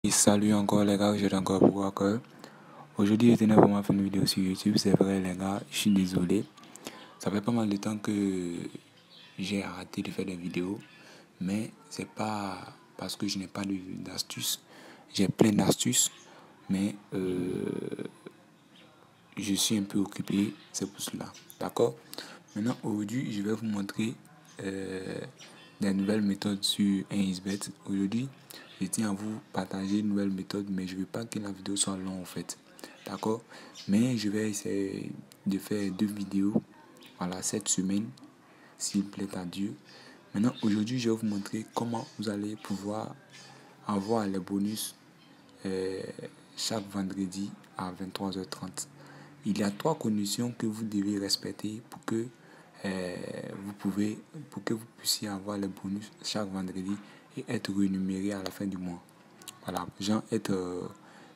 Et salut encore les gars, je suis encore pour encore. Aujourd'hui, je tenais vraiment à faire une vidéo sur YouTube. C'est vrai les gars, je suis désolé. Ça fait pas mal de temps que j'ai arrêté de faire des vidéos. Mais c'est pas parce que je n'ai pas d'astuces. J'ai plein d'astuces. Mais je suis un peu occupé, c'est pour cela. D'accord? Maintenant, aujourd'hui, je vais vous montrer des nouvelles méthodes sur 1xBet. Aujourd'hui, je tiens à vous partager une nouvelle méthode, mais je ne veux pas que la vidéo soit longue en fait. D'accord? Mais je vais essayer de faire 2 vidéos, voilà, cette semaine, s'il plaît à Dieu. Maintenant, aujourd'hui, je vais vous montrer comment vous allez pouvoir avoir les bonus chaque vendredi à 23h30. Il y a 3 conditions que vous devez respecter pour que vous puissiez avoir les bonus chaque vendredi et être rémunéré à la fin du mois. Voilà, genre être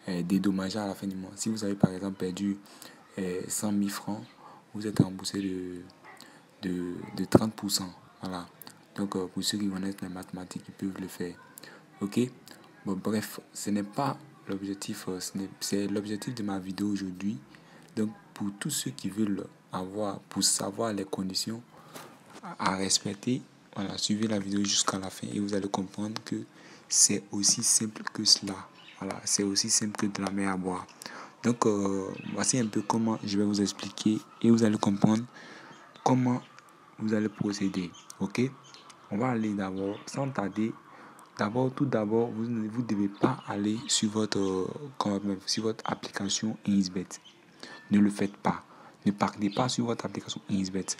dédommagé à la fin du mois. Si vous avez par exemple perdu 100 000 francs, vous êtes remboursé de 30%. Voilà. Donc pour ceux qui connaissent les mathématiques, ils peuvent le faire. Ok? Bon, bref, ce n'est pas l'objectif, c'est l'objectif de ma vidéo aujourd'hui. Donc, pour tous ceux qui veulent pour savoir les conditions à respecter, voilà, suivez la vidéo jusqu'à la fin et vous allez comprendre que c'est aussi simple que cela. Voilà, c'est aussi simple que de la mer à boire. Donc, voici un peu comment je vais vous expliquer et vous allez comprendre comment vous allez procéder. Ok? On va aller d'abord, sans tarder. Tout d'abord, vous ne devez pas aller sur sur votre application 1xBet. Ne le faites pas. Ne partez pas sur votre application 1xBet.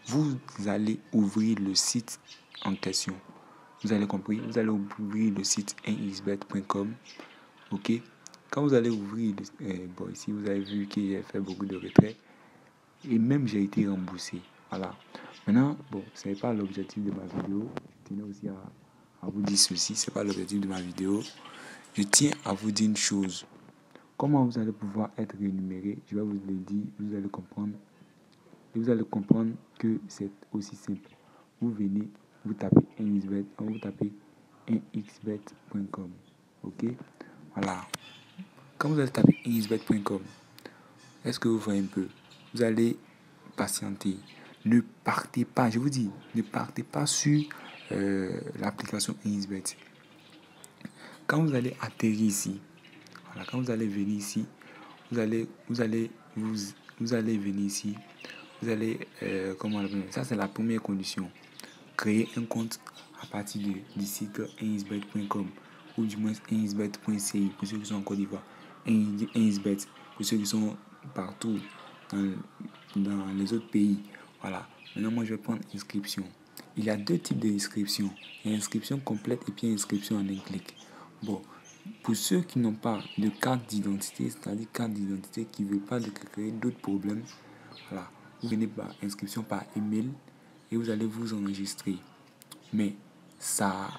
Vous allez ouvrir le site en question. Vous avez compris? Vous allez ouvrir le site 1xBet.com. Ok? Quand vous allez ouvrir, bon, ici vous avez vu que j'ai fait beaucoup de retraits. Et même j'ai été remboursé. Voilà. Maintenant, bon, ce n'est pas l'objectif de ma vidéo. Je tenais aussi à vous dire ceci. Ce n'est pas l'objectif de ma vidéo. Je tiens à vous dire une chose. Comment vous allez pouvoir être rémunéré, je vais vous le dire, vous allez comprendre. Et vous allez comprendre que c'est aussi simple. Vous venez, vous tapez 1xBet, vous tapez 1xBet.com. Ok? Voilà. Quand vous allez taper 1xBet.com, est-ce que vous voyez un peu? Vous allez patienter. Ne partez pas, je vous dis, ne partez pas sur l'application 1xBet. Quand vous allez atterrir ici, voilà, quand vous allez venir ici, vous allez venir ici, vous allez, comment ça c'est la première condition. Créer un compte à partir du site 1xBet.com ou du moins 1xBet.ci pour ceux qui sont en Côte d'Ivoire, 1xBet pour ceux qui sont partout dans les autres pays. Voilà. Maintenant, moi je vais prendre inscription. Il y a 2 types d'inscription. Il y a inscription complète et puis inscription en un clic. Bon, pour ceux qui n'ont pas de carte d'identité, c'est-à-dire carte d'identité qui ne veut pas créer d'autres problèmes, voilà, vous venez par inscription par email et vous allez vous enregistrer. Mais ça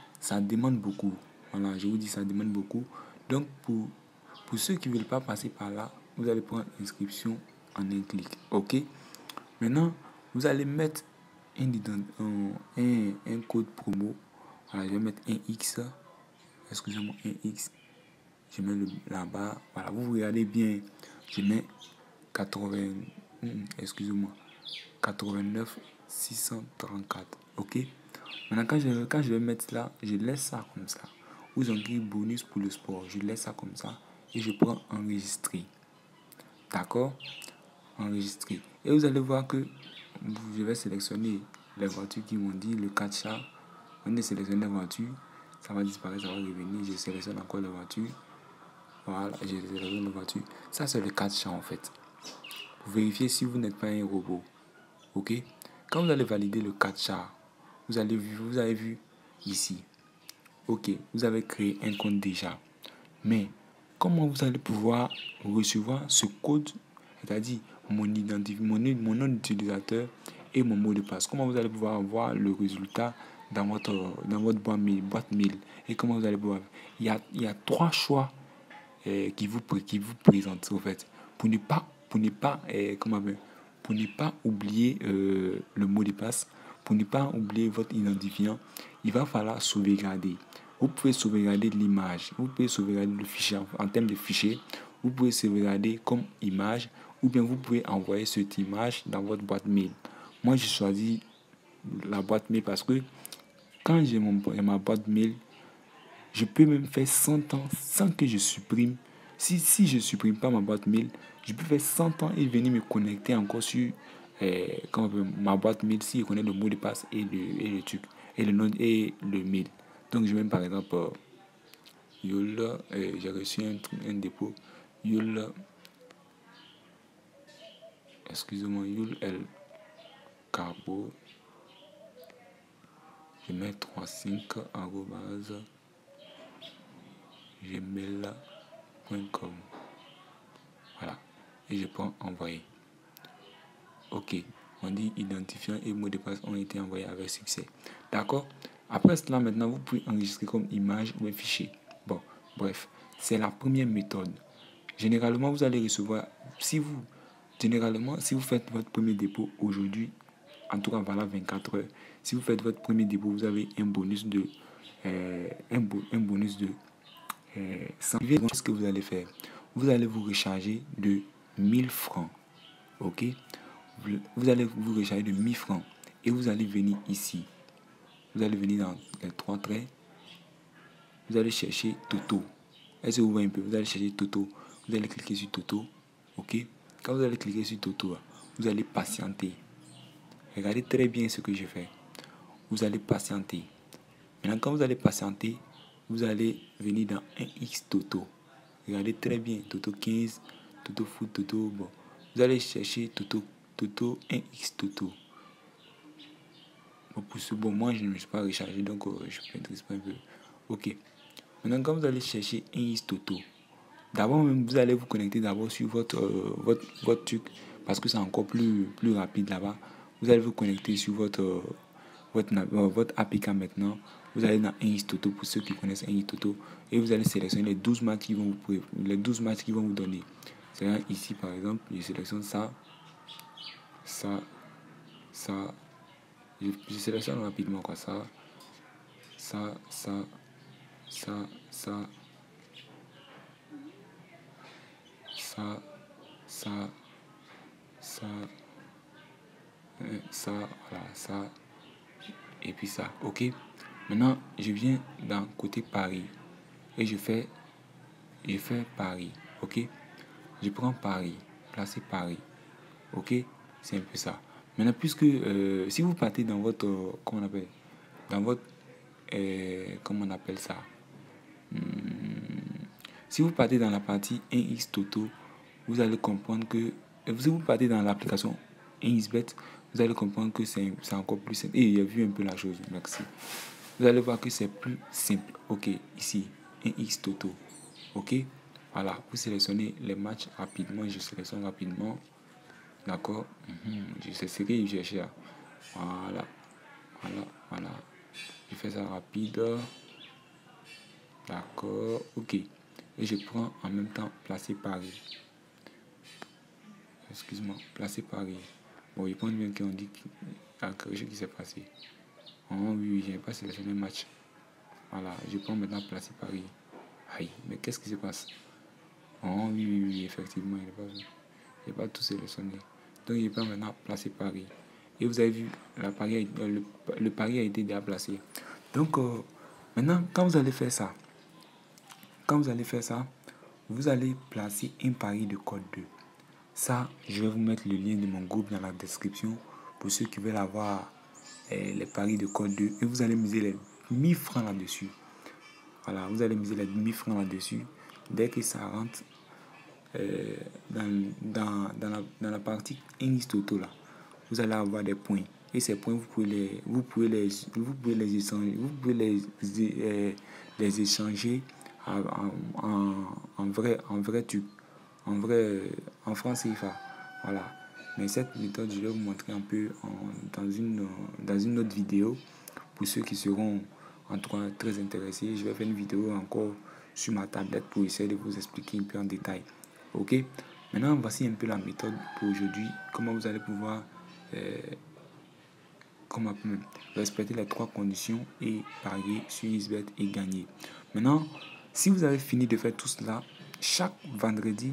demande beaucoup. Voilà, je vous dis, ça demande beaucoup. Donc, pour ceux qui ne veulent pas passer par là, vous allez prendre inscription en un clic. OK? Maintenant, vous allez mettre un code promo. Voilà, je vais mettre un X. Excusez-moi, un X. Je mets là-bas. Voilà, vous regardez bien. Je mets 80. Excusez-moi. 89 634. OK? Maintenant, quand je vais mettre là, je laisse ça comme ça. Vous avez bonus pour le sport. Je laisse ça comme ça. Et je prends enregistrer. D'accord? Enregistrer. Et vous allez voir que je vais sélectionner les voitures qui m'ont dit le 4 chars. On est sélectionné les voitures. Ça va disparaître, ça va revenir. Je sélectionne encore les voitures. Voilà, je sélectionne les voitures. Ça, c'est le 4 chars en fait. Pour vérifier si vous n'êtes pas un robot. Ok? Quand vous allez valider le 4 chars, vous avez vu ici. Ok, vous avez créé un compte déjà. Mais comment vous allez pouvoir recevoir ce code, c'est-à-dire mon nom d'utilisateur et mon mot de passe? Comment vous allez pouvoir avoir le résultat dans votre boîte mail? Et comment vous allez pouvoir... Il y a 3 choix qui vous présentent en fait. Pour ne pas oublier le mot de passe, pour ne pas oublier votre identifiant, il va falloir sauvegarder. vous pouvez sauvegarder l'image, vous pouvez sauvegarder le fichier en termes de fichier, vous pouvez sauvegarder comme image, ou bien vous pouvez envoyer cette image dans votre boîte mail. Moi, j'ai choisi la boîte mail parce que quand j'ai ma boîte mail, je peux même faire 100 ans sans que je supprime. Si je ne supprime pas ma boîte mail, je peux faire 100 ans et venir me connecter encore sur ma boîte mail si je connais le mot de passe et le truc, et le nom et le mail. Donc, je vais par exemple, Yul, j'ai reçu un dépôt, Yul, excusez-moi, Yul L. Carbo, je mets 35 arrobase gmail.com. Voilà. Et je prends envoyer. Ok. On dit identifiant et mot de passe ont été envoyés avec succès. D'accord. Après cela, maintenant, vous pouvez enregistrer comme image ou un fichier. Bon, bref. C'est la première méthode. Généralement, vous allez recevoir, si vous faites votre premier dépôt aujourd'hui, en tout cas, voilà 24 heures. Si vous faites votre premier dépôt, vous avez un bonus de 100. Ce que vous allez faire, vous allez vous recharger de 1000 francs. Ok, vous allez vous recharger de 1000 francs et vous allez venir ici. Vous allez venir dans les 3 traits. Vous allez chercher Toto. Est-ce que vous voyez un peu? Vous allez chercher Toto. Vous allez cliquer sur Toto. Ok, quand vous allez cliquer sur Toto, vous allez patienter. Regardez très bien ce que je fais. Vous allez patienter. Maintenant, quand vous allez patienter, vous allez venir dans 1x Toto. Regardez très bien. Toto 15, Toto Foot, Toto. Bon. Vous allez chercher Toto 1x Toto. Bon, pour ce bon, moi, je ne me suis pas rechargé, donc je ne maîtrise pas un peu. Ok. Maintenant, quand vous allez chercher 1x Toto, d'abord, vous allez vous connecter d'abord sur votre truc, parce que c'est encore plus rapide là-bas. Vous allez vous connecter sur votre APK maintenant. Vous allez dans 1x Toto pour ceux qui connaissent 1x Toto et vous allez sélectionner les 12 matchs qui vont vous donner. C'est ici par exemple, je sélectionne ça. Je sélectionne rapidement quoi ça. Voilà, ça et puis ça. Ok. Maintenant, je viens dans côté Paris et je fais Paris. Ok. Je prends Paris, placer Paris. Ok. C'est un peu ça. Maintenant, puisque si vous partez dans votre comment on appelle, dans votre comment on appelle ça, si vous partez dans la partie 1x Toto, vous allez comprendre que si vous partez dans l'application 1xBet, vous allez comprendre que c'est encore plus simple. Et il a vu un peu la chose, merci. Vous allez voir que c'est plus simple. Ok, ici, 1x Toto. Ok, voilà, vous sélectionnez les matchs rapidement. Je sélectionne rapidement. D'accord, je sais ce que je cherche. Voilà. Je fais ça rapide. D'accord, ok. Et je prends en même temps placer Paris. Excuse-moi, placer Paris. Bon, je pense bien qu'on dit qu'il y a quelque chose qui s'est passé. Oh oui, je n'ai pas sélectionné match. Voilà, je prends maintenant placer Paris. Aïe, mais qu'est-ce qui se passe? Oh oui, effectivement, il n'est pas tout sélectionné. Donc, je prends maintenant placer Paris. Et vous avez vu, le pari a été déjà placé. Donc, maintenant, quand vous allez faire ça, vous allez placer un pari de code 2. Ça, je vais vous mettre le lien de mon groupe dans la description pour ceux qui veulent avoir les paris de code 2. Et vous allez miser les 1000 francs là-dessus. Voilà, vous allez miser les 1000 francs là-dessus. Dès que ça rentre dans la partie Innis Toto là, vous allez avoir des points. Et ces points, vous pouvez les échanger en francs CFA. Voilà. Mais cette méthode, je vais vous montrer un peu dans une autre vidéo. Pour ceux qui seront en tout cas très intéressés, je vais faire une vidéo encore sur ma tablette pour essayer de vous expliquer un peu en détail. Ok. Maintenant, voici un peu la méthode pour aujourd'hui. Comment vous allez pouvoir respecter les 3 conditions et parier sur XBet et gagner. Maintenant, si vous avez fini de faire tout cela, chaque vendredi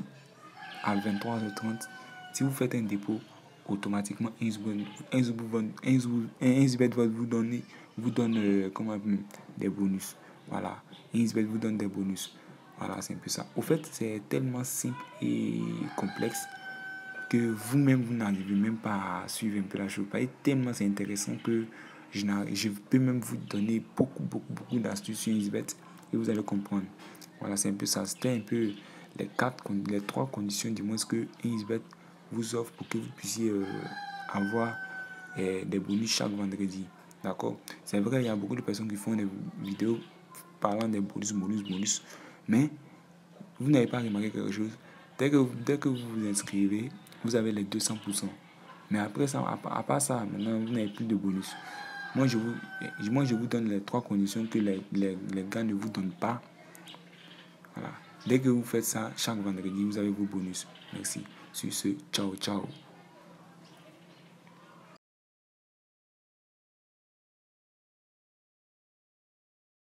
à 23h30, si vous faites un dépôt, automatiquement XBet va vous donne des bonus. Voilà, XBet vous donne des bonus. Voilà, c'est un peu ça. Au fait, c'est tellement simple et complexe que vous-même, vous n'arrivez même pas à suivre un peu la chose. Tellement c'est intéressant que je peux même vous donner beaucoup d'astuces sur XBet et vous allez comprendre. Voilà, c'est un peu ça. C'était un peu les 3 conditions du moins que XBet vous offre pour que vous puissiez avoir des bonus chaque vendredi. D'accord? C'est vrai, il y a beaucoup de personnes qui font des vidéos parlant des bonus. Mais vous n'avez pas remarqué quelque chose. Dès que vous vous inscrivez, vous avez les 200%. Mais après ça, à part ça, maintenant, vous n'avez plus de bonus. Moi, je vous donne les 3 conditions que les gars ne vous donnent pas. Voilà. Dès que vous faites ça, chaque vendredi, vous avez vos bonus. Merci. Sur ce, ciao.